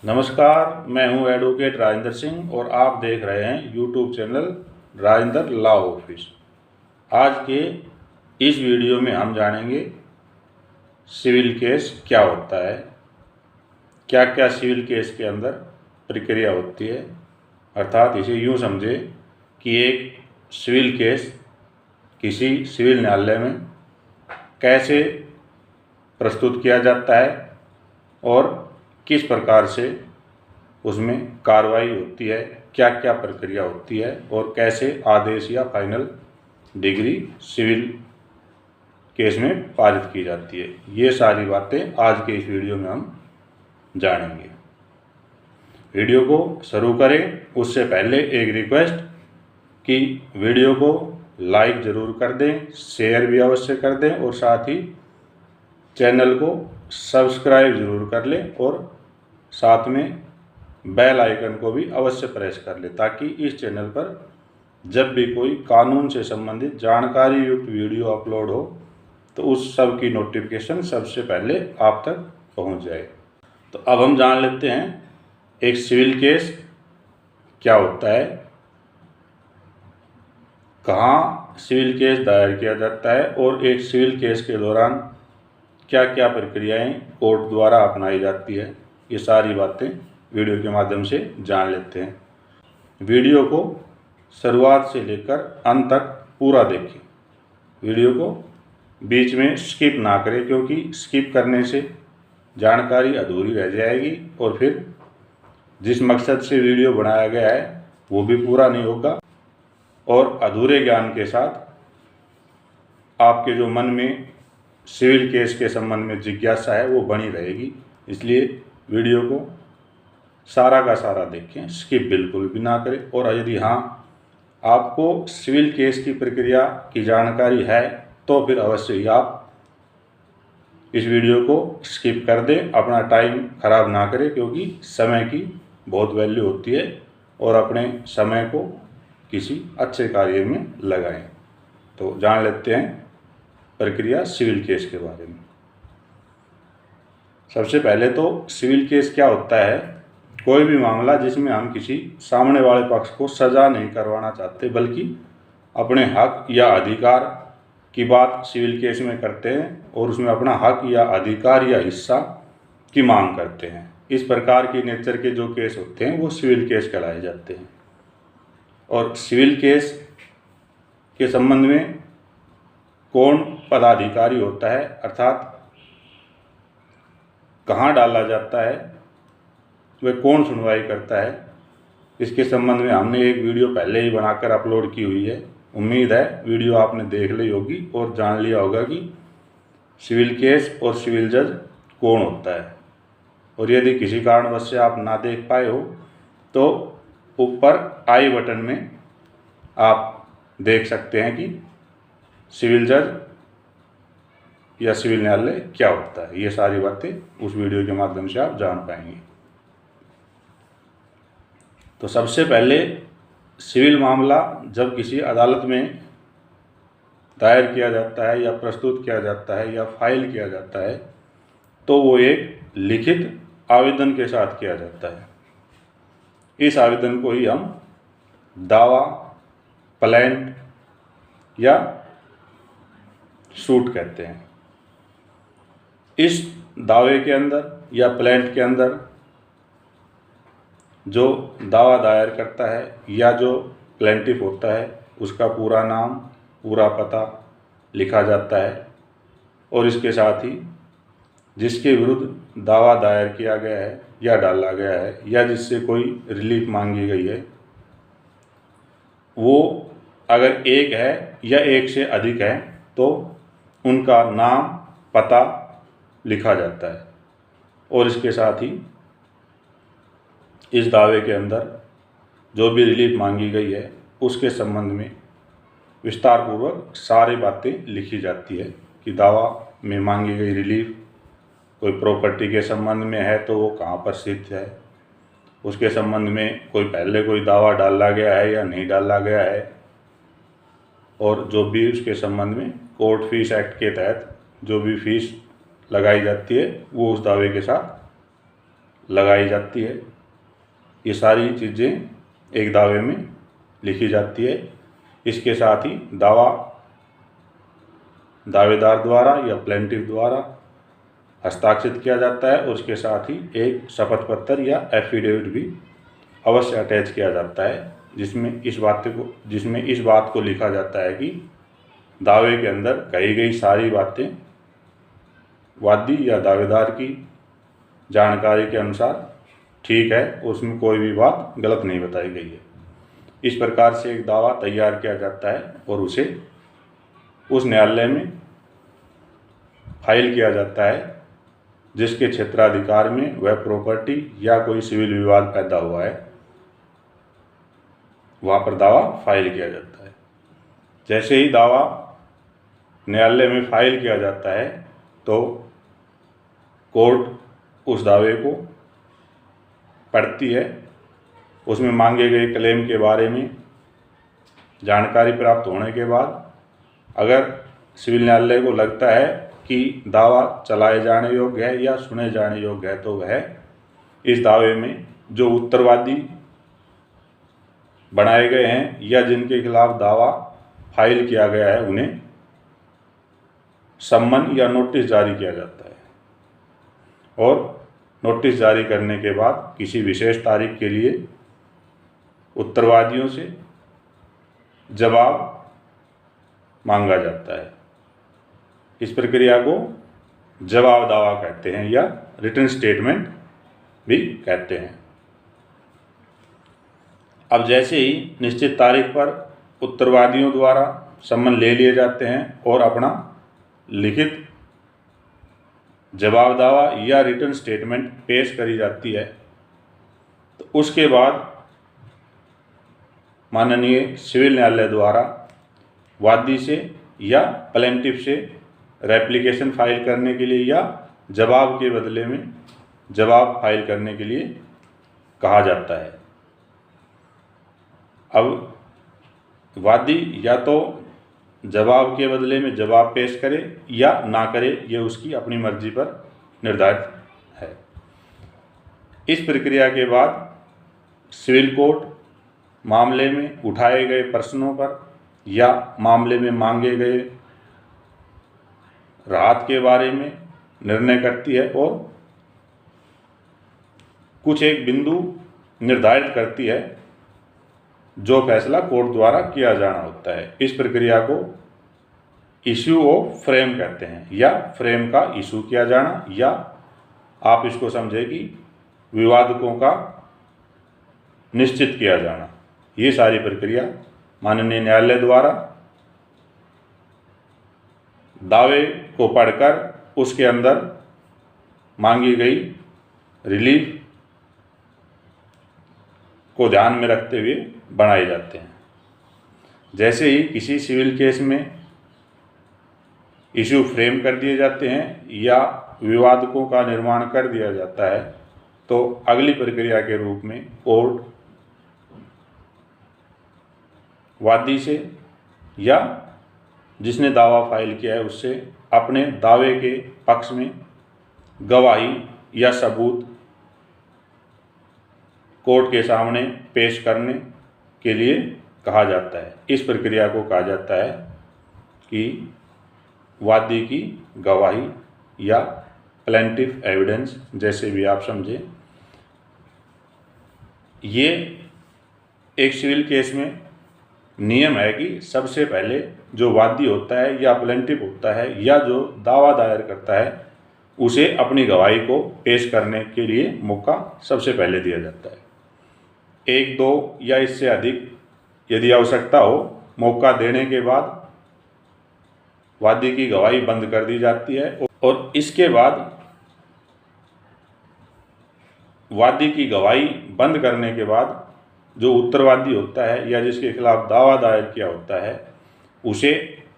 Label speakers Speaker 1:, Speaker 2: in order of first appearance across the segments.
Speaker 1: नमस्कार, मैं हूं एडवोकेट राजेंद्र सिंह और आप देख रहे हैं YouTube channel Rajendra law office. आज के इस वीडियो में हम जानेंगे सिविल केस क्या होता है, क्या क्या सिविल केस के अंदर प्रक्रिया होती है। अर्थात इसे यूँ समझे कि एक सिविल केस किसी सिविल न्यायालय में कैसे प्रस्तुत किया जाता है और किस प्रकार से उसमें कार्रवाई होती है, क्या क्या प्रक्रिया होती है और कैसे आदेश या फाइनल डिग्री सिविल केस में पारित की जाती है। ये सारी बातें आज के इस वीडियो में हम जानेंगे। वीडियो को शुरू करें उससे पहले एक रिक्वेस्ट कि वीडियो को लाइक ज़रूर कर दें, शेयर भी अवश्य कर दें और साथ ही चैनल को सब्सक्राइब ज़रूर कर लें और साथ में बेल आइकन को भी अवश्य प्रेस कर ले ताकि इस चैनल पर जब भी कोई कानून से संबंधित जानकारी युक्त वीडियो अपलोड हो तो उस सब की नोटिफिकेशन सबसे पहले आप तक पहुंच जाए। तो अब हम जान लेते हैं एक सिविल केस क्या होता है, कहाँ सिविल केस दायर किया जाता है और एक सिविल केस के दौरान क्या क्या प्रक्रियाएं कोर्ट द्वारा अपनाई जाती है। ये सारी बातें वीडियो के माध्यम से जान लेते हैं। वीडियो को शुरुआत से लेकर अंत तक पूरा देखें, वीडियो को बीच में स्किप ना करें क्योंकि स्किप करने से जानकारी अधूरी रह जाएगी और फिर जिस मकसद से वीडियो बनाया गया है वो भी पूरा नहीं होगा और अधूरे ज्ञान के साथ आपके जो मन में सिविल केस के संबंध में जिज्ञासा है वो बनी रहेगी। इसलिए वीडियो को सारा का सारा देखें, स्किप बिल्कुल भी ना करें। और यदि हाँ आपको सिविल केस की प्रक्रिया की जानकारी है तो फिर अवश्य ही आप इस वीडियो को स्किप कर दें, अपना टाइम खराब ना करें क्योंकि समय की बहुत वैल्यू होती है और अपने समय को किसी अच्छे कार्य में लगाएं। तो जान लेते हैं प्रक्रिया सिविल केस के बारे में। सबसे पहले तो सिविल केस क्या होता है, कोई भी मामला जिसमें हम किसी सामने वाले पक्ष को सज़ा नहीं करवाना चाहते बल्कि अपने हक या अधिकार की बात सिविल केस में करते हैं और उसमें अपना हक या अधिकार या हिस्सा की मांग करते हैं। इस प्रकार की नेचर के जो केस होते हैं वो सिविल केस कहलाए जाते हैं। और सिविल केस के संबंध में कौन पदाधिकारी होता है अर्थात कहाँ डाला जाता है, वह कौन सुनवाई करता है, इसके संबंध में हमने एक वीडियो पहले ही बनाकर अपलोड की हुई है। उम्मीद है वीडियो आपने देख ली होगी और जान लिया होगा कि सिविल केस और सिविल जज कौन होता है। और यदि किसी कारणवश से आप ना देख पाए हो तो ऊपर आई बटन में आप देख सकते हैं कि सिविल जज या सिविल न्यायालय क्या होता है। ये सारी बातें उस वीडियो के माध्यम से आप जान पाएंगे। तो सबसे पहले सिविल मामला जब किसी अदालत में दायर किया जाता है या प्रस्तुत किया जाता है या फाइल किया जाता है तो वो एक लिखित आवेदन के साथ किया जाता है। इस आवेदन को ही हम दावा, प्लेंट या सूट कहते हैं। इस दावे के अंदर या प्लेंट के अंदर जो दावा दायर करता है या जो प्लेंटिफ होता है उसका पूरा नाम, पूरा पता लिखा जाता है और इसके साथ ही जिसके विरुद्ध दावा दायर किया गया है या डाला गया है या जिससे कोई रिलीफ मांगी गई है वो अगर एक है या एक से अधिक है तो उनका नाम, पता लिखा जाता है। और इसके साथ ही इस दावे के अंदर जो भी रिलीफ मांगी गई है उसके संबंध में विस्तार पूर्वक सारी बातें लिखी जाती है कि दावा में मांगी गई रिलीफ कोई प्रॉपर्टी के संबंध में है तो वो कहाँ पर स्थित है, उसके संबंध में कोई दावा डाला गया है या नहीं डाला गया है और जो भी उसके संबंध में कोर्ट फीस एक्ट के तहत जो भी फीस लगाई जाती है वो उस दावे के साथ लगाई जाती है। ये सारी चीज़ें एक दावे में लिखी जाती है। इसके साथ ही दावा दावेदार द्वारा या प्लेंटिफ द्वारा हस्ताक्षरित किया जाता है और उसके साथ ही एक शपथ पत्र या एफिडेविट भी अवश्य अटैच किया जाता है, जिसमें इस बात को लिखा जाता है कि दावे के अंदर कही गई सारी बातें वादी या दावेदार की जानकारी के अनुसार ठीक है, उसमें कोई भी बात गलत नहीं बताई गई है। इस प्रकार से एक दावा तैयार किया जाता है और उसे उस न्यायालय में फाइल किया जाता है जिसके क्षेत्राधिकार में वह प्रॉपर्टी या कोई सिविल विवाद पैदा हुआ है, वहाँ पर दावा फाइल किया जाता है। जैसे ही दावा न्यायालय में फाइल किया जाता है तो कोर्ट उस दावे को पढ़ती है, उसमें मांगे गए क्लेम के बारे में जानकारी प्राप्त होने के बाद अगर सिविल न्यायालय को लगता है कि दावा चलाए जाने योग्य है या सुने जाने योग्य है तो वह इस दावे में जो उत्तरवादी बनाए गए हैं या जिनके खिलाफ दावा फाइल किया गया है उन्हें सम्मन या नोटिस जारी किया जाता है और नोटिस जारी करने के बाद किसी विशेष तारीख के लिए उत्तरवादियों से जवाब मांगा जाता है। इस प्रक्रिया को जवाब दावा कहते हैं या रिटन स्टेटमेंट भी कहते हैं। अब जैसे ही निश्चित तारीख पर उत्तरवादियों द्वारा सम्मन ले लिए जाते हैं और अपना लिखित जवाब दावा या रिटन स्टेटमेंट पेश करी जाती है, तो उसके बाद माननीय सिविल न्यायालय द्वारा वादी से या प्लेंटिफ से रेप्लिकेशन फाइल करने के लिए या जवाब के बदले में जवाब फाइल करने के लिए कहा जाता है। अब वादी या तो जवाब के बदले में जवाब पेश करे या ना करे, ये उसकी अपनी मर्जी पर निर्धारित है। इस प्रक्रिया के बाद सिविल कोर्ट मामले में उठाए गए प्रश्नों पर या मामले में मांगे गए राहत के बारे में निर्णय करती है और कुछ एक बिंदु निर्धारित करती है जो फैसला कोर्ट द्वारा किया जाना होता है। इस प्रक्रिया को इश्यू ऑफ फ्रेम कहते हैं या फ्रेम का इशू किया जाना, या आप इसको समझे कि विवादकों का निश्चित किया जाना। ये सारी प्रक्रिया माननीय न्यायालय द्वारा दावे को पढ़कर उसके अंदर मांगी गई रिलीफ को ध्यान में रखते हुए बनाए जाते हैं। जैसे ही किसी सिविल केस में इशू फ्रेम कर दिए जाते हैं या विवादकों का निर्माण कर दिया जाता है, तो अगली प्रक्रिया के रूप में कोर्ट वादी से या जिसने दावा फाइल किया है उससे अपने दावे के पक्ष में गवाही या सबूत कोर्ट के सामने पेश करने के लिए कहा जाता है। इस प्रक्रिया को कहा जाता है कि वादी की गवाही या प्लेंटिफ एविडेंस, जैसे भी आप समझें। ये एक सिविल केस में नियम है कि सबसे पहले जो वादी होता है या प्लेंटिफ होता है या जो दावा दायर करता है उसे अपनी गवाही को पेश करने के लिए मौका सबसे पहले दिया जाता है। एक, दो या इससे अधिक यदि आवश्यकता हो मौका देने के बाद वादी की गवाही बंद कर दी जाती है और इसके बाद वादी की गवाही बंद करने के बाद जो उत्तरवादी होता है या जिसके खिलाफ दावा दायर किया होता है उसे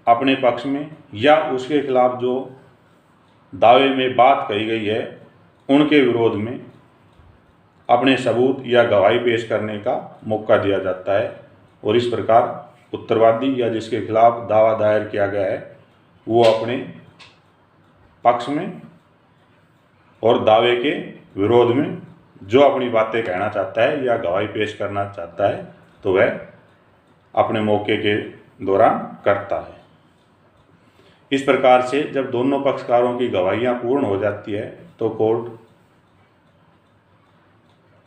Speaker 1: अपने पक्ष में या उसके खिलाफ जो दावे में बात कही गई है उनके विरोध में अपने सबूत या गवाही पेश करने का मौका दिया जाता है। और इस प्रकार उत्तरवादी या जिसके खिलाफ दावा दायर किया गया है वो अपने पक्ष में और दावे के विरोध में जो अपनी बातें कहना चाहता है या गवाही पेश करना चाहता है तो वह अपने मौके के दौरान करता है। इस प्रकार से जब दोनों पक्षकारों की गवाहियां पूर्ण हो जाती है तो कोर्ट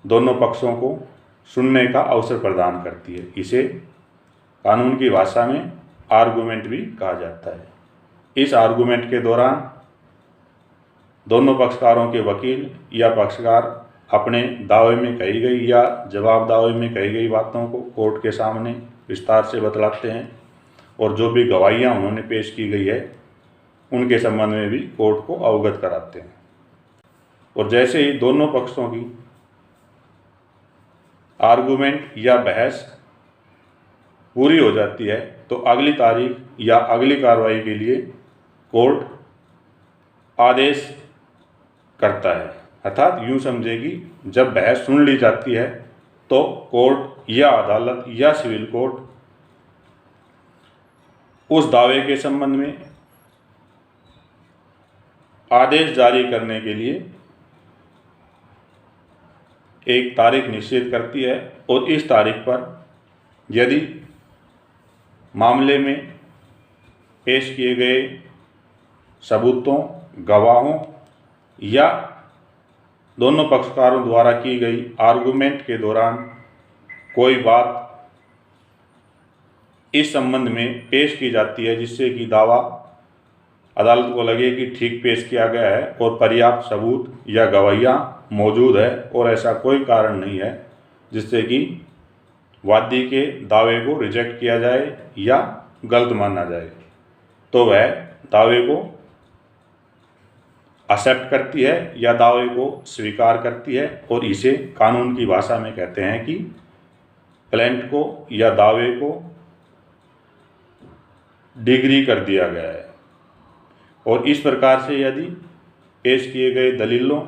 Speaker 1: दोनों पक्षों को सुनने का अवसर प्रदान करती है। इसे कानून की भाषा में आर्गुमेंट भी कहा जाता है। इस आर्गुमेंट के दौरान दोनों पक्षकारों के वकील या पक्षकार अपने दावे में कही गई या जवाब दावे में कही गई बातों को कोर्ट के सामने विस्तार से बतलाते हैं और जो भी गवाहियां उन्होंने पेश की गई है उनके संबंध में भी कोर्ट को अवगत कराते हैं। और जैसे ही दोनों पक्षों की आर्गुमेंट या बहस पूरी हो जाती है तो अगली तारीख या अगली कार्रवाई के लिए कोर्ट आदेश करता है। अर्थात यूँ समझे कि जब बहस सुन ली जाती है तो कोर्ट या अदालत या सिविल कोर्ट उस दावे के संबंध में आदेश जारी करने के लिए एक तारीख निश्चित करती है और इस तारीख पर यदि मामले में पेश किए गए सबूतों, गवाहों या दोनों पक्षकारों द्वारा की गई आर्गुमेंट के दौरान कोई बात इस संबंध में पेश की जाती है जिससे कि दावा अदालत को लगे कि ठीक पेश किया गया है और पर्याप्त सबूत या गवाहियाँ मौजूद है और ऐसा कोई कारण नहीं है जिससे कि वादी के दावे को रिजेक्ट किया जाए या गलत माना जाए, तो वह दावे को एक्सेप्ट करती है या दावे को स्वीकार करती है और इसे कानून की भाषा में कहते हैं कि क्लेंट को या दावे को डिग्री कर दिया गया है। और इस प्रकार से यदि पेश किए गए दलीलों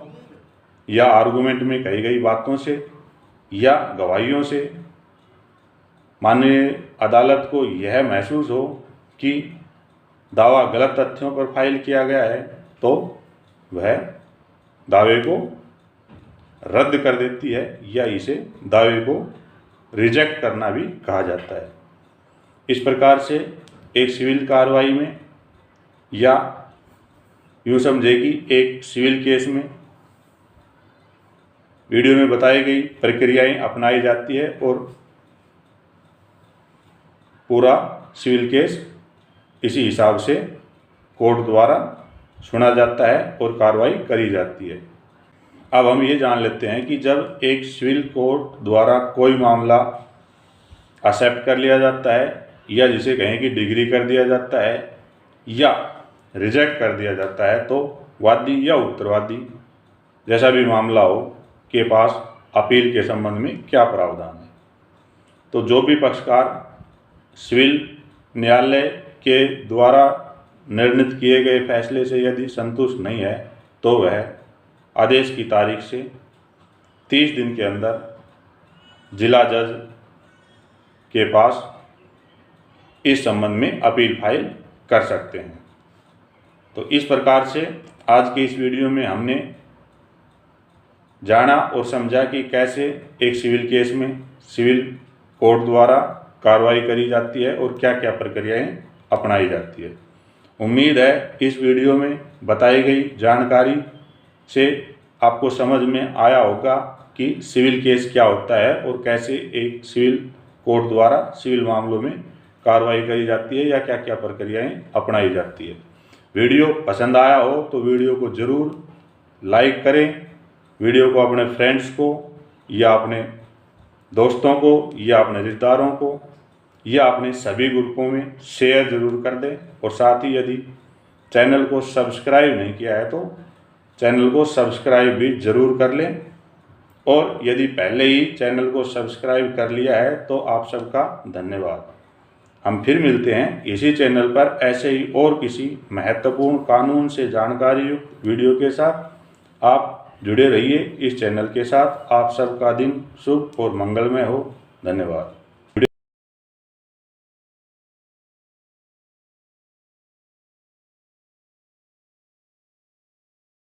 Speaker 1: या आर्गुमेंट में कही गई बातों से या गवाहियों से माननीय अदालत को यह महसूस हो कि दावा गलत तथ्यों पर फाइल किया गया है तो वह दावे को रद्द कर देती है या इसे दावे को रिजेक्ट करना भी कहा जाता है। इस प्रकार से एक सिविल कार्रवाई में या यूँ समझे कि एक सिविल केस में वीडियो में बताई गई प्रक्रियाएं अपनाई जाती है और पूरा सिविल केस इसी हिसाब से कोर्ट द्वारा सुना जाता है और कार्रवाई करी जाती है। अब हम ये जान लेते हैं कि जब एक सिविल कोर्ट द्वारा कोई मामला एक्सेप्ट कर लिया जाता है या जिसे कहें कि डिग्री कर दिया जाता है या रिजेक्ट कर दिया जाता है तो वादी या उत्तरवादी जैसा भी मामला हो के पास अपील के संबंध में क्या प्रावधान है। तो जो भी पक्षकार सिविल न्यायालय के द्वारा निर्णित किए गए फैसले से यदि संतुष्ट नहीं है तो वह आदेश की तारीख से 30 दिन के अंदर जिला जज के पास इस संबंध में अपील फाइल कर सकते हैं। तो इस प्रकार से आज के इस वीडियो में हमने जाना और समझा कि कैसे एक सिविल केस में सिविल कोर्ट द्वारा कार्रवाई करी जाती है और क्या क्या प्रक्रियाएं अपनाई जाती है। उम्मीद है इस वीडियो में बताई गई जानकारी से आपको समझ में आया होगा कि सिविल केस क्या होता है और कैसे एक सिविल कोर्ट द्वारा सिविल मामलों में कार्रवाई करी जाती है या क्या क्या प्रक्रियाएं अपनाई जाती है। वीडियो पसंद आया हो तो वीडियो को ज़रूर लाइक करें, वीडियो को अपने फ्रेंड्स को या अपने दोस्तों को या अपने रिश्तेदारों को या अपने सभी ग्रुपों में शेयर ज़रूर कर दें और साथ ही यदि चैनल को सब्सक्राइब नहीं किया है तो चैनल को सब्सक्राइब भी ज़रूर कर लें और यदि पहले ही चैनल को सब्सक्राइब कर लिया है तो आप सबका धन्यवाद। हम फिर मिलते हैं इसी चैनल पर ऐसे ही और किसी महत्वपूर्ण कानून से जानकारी युक्त वीडियो के साथ। आप जुड़े रहिए इस चैनल के साथ। आप सबका दिन शुभ और मंगलमय हो। धन्यवाद।